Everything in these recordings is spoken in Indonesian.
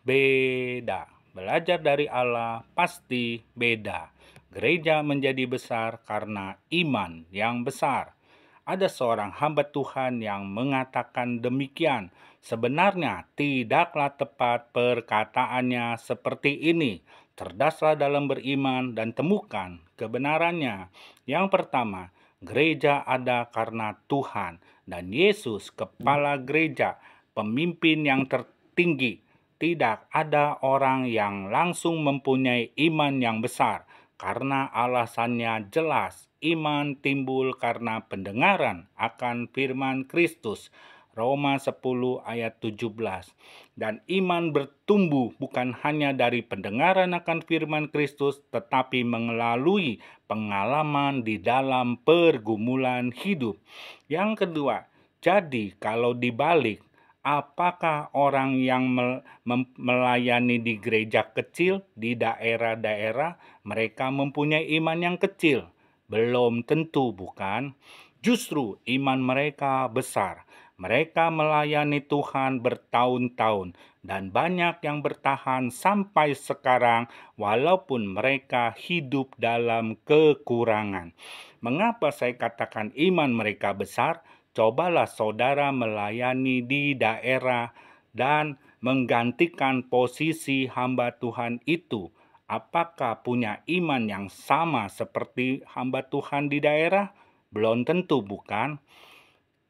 beda. Belajar dari Allah pasti beda. Gereja menjadi besar karena iman yang besar. Ada seorang hamba Tuhan yang mengatakan demikian. Sebenarnya tidaklah tepat perkataannya seperti ini. Cerdaslah dalam beriman dan temukan kebenarannya. Yang pertama, gereja ada karena Tuhan dan Yesus kepala gereja, pemimpin yang tertinggi. Tidak ada orang yang langsung mempunyai iman yang besar karena alasannya jelas. Iman timbul karena pendengaran akan firman Kristus. Roma 10 ayat 17. Dan iman bertumbuh bukan hanya dari pendengaran akan firman Kristus, tetapi melalui pengalaman di dalam pergumulan hidup. Yang kedua, jadi kalau dibalik, apakah orang yang melayani di gereja kecil di daerah-daerah mereka mempunyai iman yang kecil? Belum tentu, bukan? Justru iman mereka besar. Mereka melayani Tuhan bertahun-tahun dan banyak yang bertahan sampai sekarang walaupun mereka hidup dalam kekurangan. Mengapa saya katakan iman mereka besar? Cobalah saudara melayani di daerah dan menggantikan posisi hamba Tuhan itu. Apakah punya iman yang sama seperti hamba Tuhan di daerah? Belum tentu, bukan?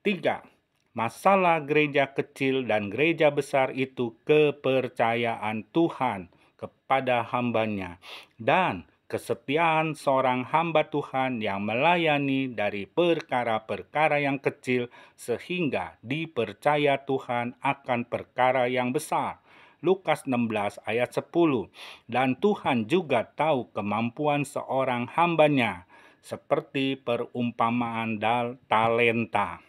3. Masalah gereja kecil dan gereja besar itu kepercayaan Tuhan kepada hambanya dan kesetiaan seorang hamba Tuhan yang melayani dari perkara-perkara yang kecil sehingga dipercaya Tuhan akan perkara yang besar. Lukas 16 ayat 10. Dan Tuhan juga tahu kemampuan seorang hambanya, seperti perumpamaan talenta.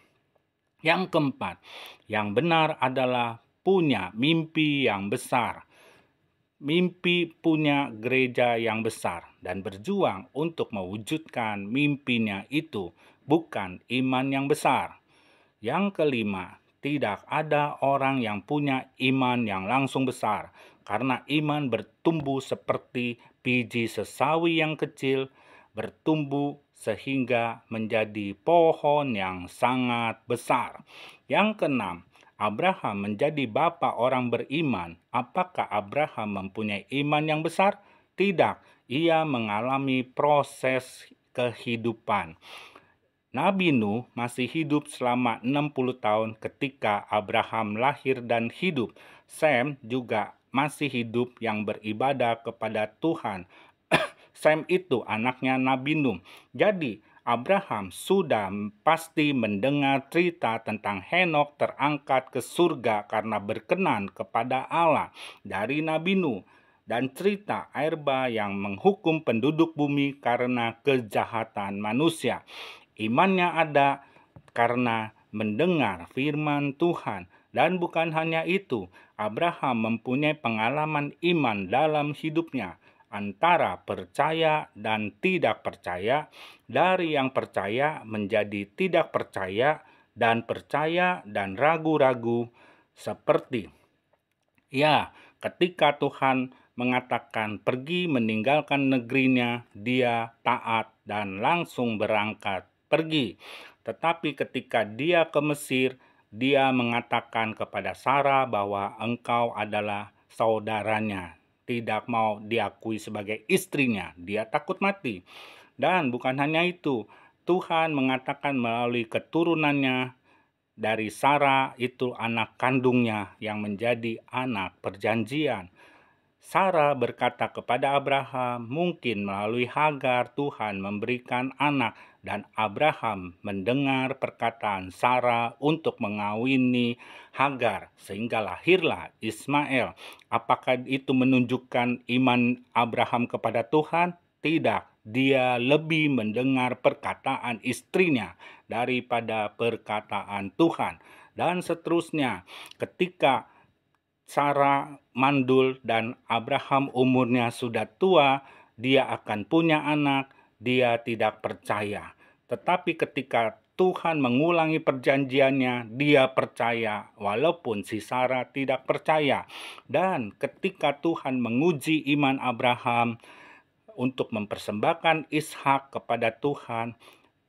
Yang keempat, yang benar adalah punya mimpi yang besar. Mimpi punya gereja yang besar dan berjuang untuk mewujudkan mimpinya itu, bukan iman yang besar. Yang kelima, tidak ada orang yang punya iman yang langsung besar, karena iman bertumbuh seperti biji sesawi yang kecil, bertumbuh sehingga menjadi pohon yang sangat besar. Yang keenam, Abraham menjadi bapa orang beriman. Apakah Abraham mempunyai iman yang besar? Tidak, ia mengalami proses kehidupan. Nabi Nuh masih hidup selama 60 tahun ketika Abraham lahir dan hidup. Sem juga masih hidup yang beribadah kepada Tuhan. Sem itu anaknya Nabi Nuh. Jadi Abraham sudah pasti mendengar cerita tentang Henokh terangkat ke surga karena berkenan kepada Allah dari Nabi Nuh. Dan cerita air bah yang menghukum penduduk bumi karena kejahatan manusia. Imannya ada karena mendengar firman Tuhan. Dan bukan hanya itu, Abraham mempunyai pengalaman iman dalam hidupnya antara percaya dan tidak percaya, dari yang percaya menjadi tidak percaya dan ragu-ragu, seperti ketika Tuhan mengatakan pergi meninggalkan negerinya, dia taat dan langsung berangkat pergi. Tetapi ketika dia ke Mesir, dia mengatakan kepada Sarah bahwa engkau adalah saudaranya. Tidak mau diakui sebagai istrinya, dia takut mati. Dan bukan hanya itu, Tuhan mengatakan melalui keturunannya dari Sarah itu anak kandungnya yang menjadi anak perjanjian. Sarah berkata kepada Abraham, mungkin melalui Hagar Tuhan memberikan anak, dan Abraham mendengar perkataan Sarah untuk mengawini Hagar sehingga lahirlah Ismail. Apakah itu menunjukkan iman Abraham kepada Tuhan? Tidak, dia lebih mendengar perkataan istrinya daripada perkataan Tuhan. Dan seterusnya, ketika Sarah mandul dan Abraham umurnya sudah tua, dia akan punya anak, dia tidak percaya. Tetapi ketika Tuhan mengulangi perjanjiannya, dia percaya walaupun si Sarah tidak percaya. Dan ketika Tuhan menguji iman Abraham untuk mempersembahkan Ishak kepada Tuhan,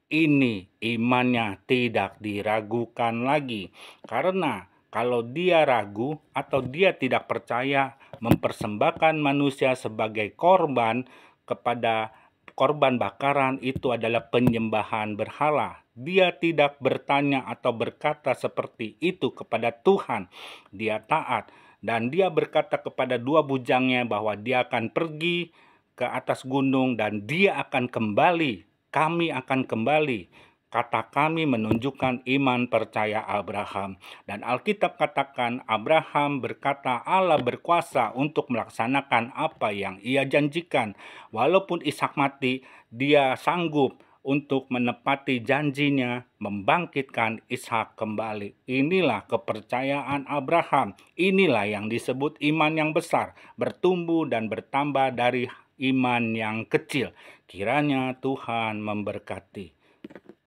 ini imannya tidak diragukan lagi. Karena kalau dia ragu atau dia tidak percaya mempersembahkan manusia sebagai korban kepada korban bakaran itu adalah penyembahan berhala. Dia tidak bertanya atau berkata seperti itu kepada Tuhan. Dia taat dan dia berkata kepada dua bujangnya bahwa dia akan pergi ke atas gunung dan dia akan kembali. Kami akan kembali. Kata kami menunjukkan iman percaya Abraham. Dan Alkitab katakan Abraham berkata Allah berkuasa untuk melaksanakan apa yang ia janjikan. Walaupun Ishak mati, dia sanggup untuk menepati janjinya membangkitkan Ishak kembali. Inilah kepercayaan Abraham. Inilah yang disebut iman yang besar, bertumbuh dan bertambah dari iman yang kecil. Kiranya Tuhan memberkati.